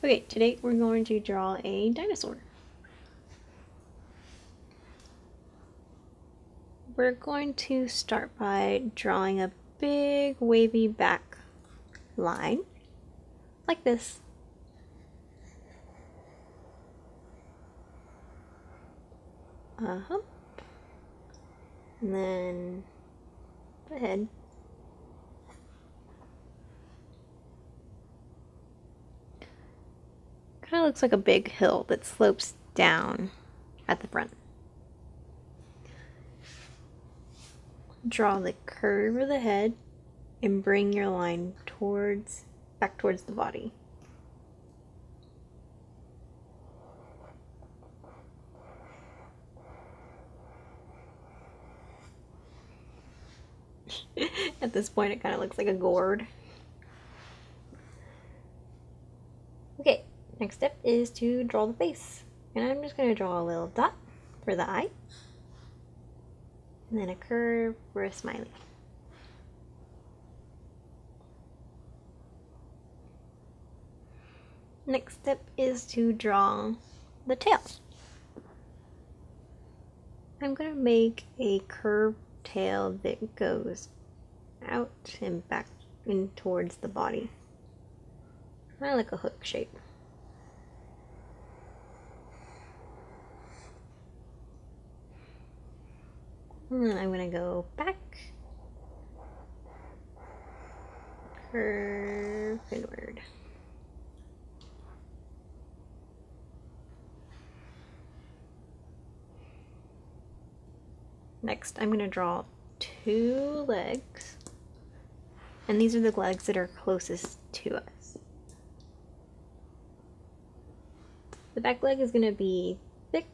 Okay, today we're going to draw a dinosaur. We're going to start by drawing a big wavy back line, like this. And then the head. Kind of looks like a big hill that slopes down at the front. Draw the curve of the head and bring your line back towards the body. At this point, it kind of looks like a gourd. Okay, next step is to draw the face. And I'm just going to draw a little dot for the eye. And then a curve for a smiley. Next step is to draw the tail. I'm going to make a curved tail that goes out and back in towards the body. Kind of like a hook shape. And then I'm going to go back, curve inward. Next, I'm going to draw two legs, and these are the legs that are closest to us. The back leg is going to be thick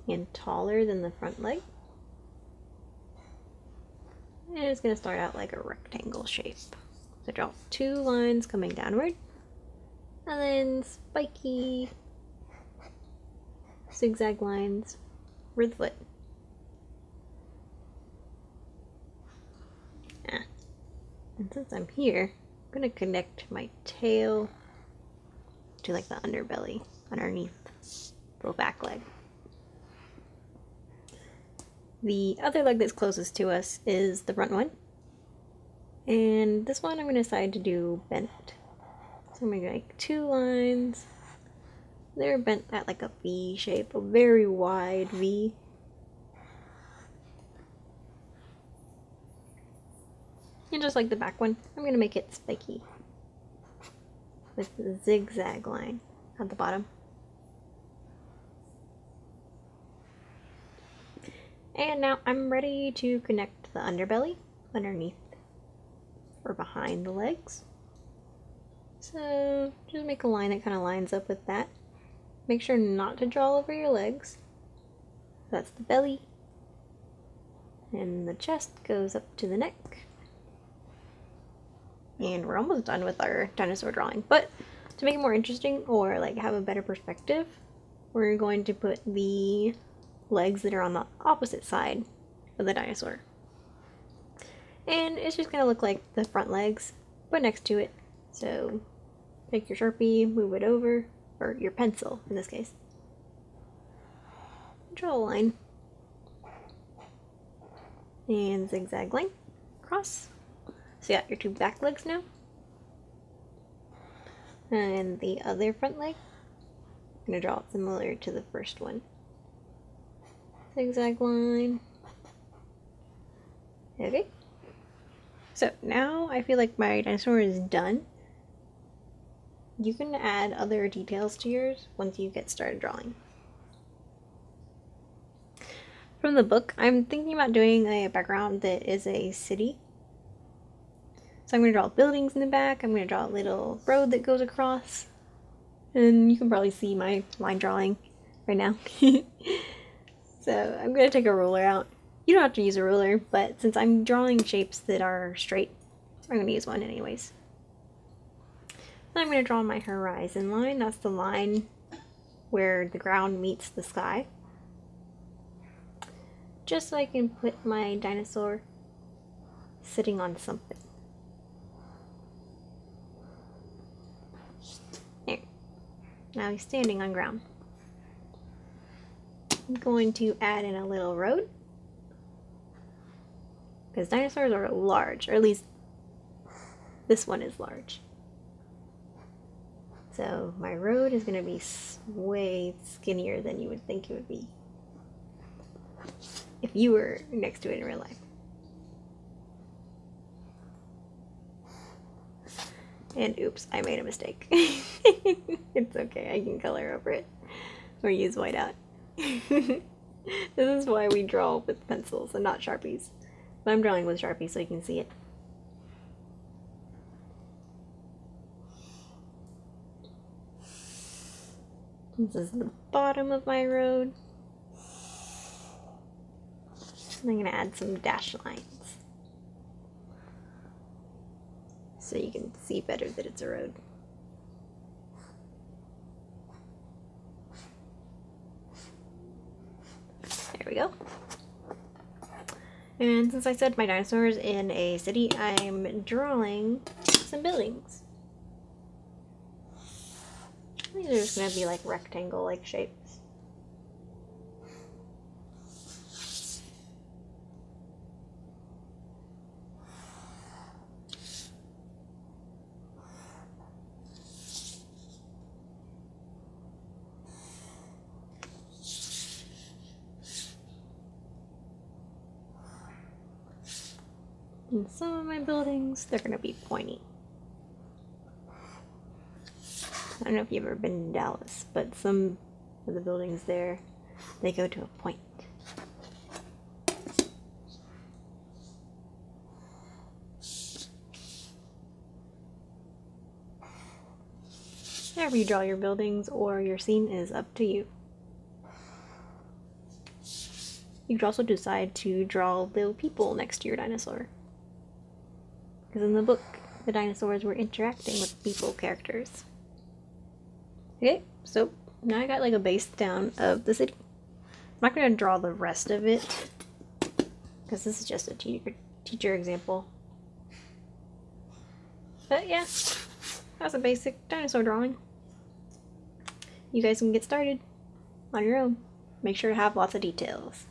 and taller than the front leg. And it's going to start out like a rectangle shape. So draw two lines coming downward, and then spiky zigzag lines for the foot. And since I'm here, I'm going to connect my tail to like the underbelly underneath the back leg. The other leg that's closest to us is the front one. And this one I'm going to decide to do bent. So I'm going to make two lines. They're bent at like a V shape, a very wide V. And just like the back one, I'm going to make it spiky with the zigzag line at the bottom. And now I'm ready to connect the underbelly underneath or behind the legs. So just make a line that kind of lines up with that. Make sure not to draw over your legs. That's the belly. And the chest goes up to the neck. And we're almost done with our dinosaur drawing. But to make it more interesting or like have a better perspective, we're going to put the legs that are on the opposite side of the dinosaur. And it's just going to look like the front legs, but next to it. So take your Sharpie, move it over, or your pencil in this case. Draw a line. And zigzag line across. So you got your two back legs now. And the other front leg, I'm going to draw it similar to the first one. Zigzag line. Okay. So now I feel like my dinosaur is done. You can add other details to yours once you get started drawing. From the book, I'm thinking about doing a background that is a city. So I'm going to draw buildings in the back. I'm going to draw a little road that goes across. And you can probably see my line drawing right now. So I'm going to take a ruler out. You don't have to use a ruler, but since I'm drawing shapes that are straight, I'm going to use one anyways. Then I'm going to draw my horizon line. That's the line where the ground meets the sky. Just so I can put my dinosaur sitting on something. Now he's standing on ground. I'm going to add in a little road. Because dinosaurs are large, or at least this one is large. So my road is going to be way skinnier than you would think it would be if you were next to it in real life. And oops, I made a mistake. It's okay, I can color over it or use whiteout. This is why we draw with pencils and not Sharpies. But I'm drawing with Sharpies so you can see it. This is the bottom of my road. And I'm going to add some dash lines so you can see better that it's a road. There we go. And since I said my dinosaurs in a city, I'm drawing some buildings. These are just going to be like rectangle-like shapes. And some of my buildings, they're going to be pointy. I don't know if you've ever been to Dallas, but some of the buildings there, they go to a point. However you draw your buildings or your scene is up to you. You could also decide to draw little people next to your dinosaur. Because in the book, the dinosaurs were interacting with people characters. Okay, so now I got like a base down of the city. I'm not going to draw the rest of it, because this is just a teacher example. But yeah, that's a basic dinosaur drawing. You guys can get started on your own. Make sure to have lots of details.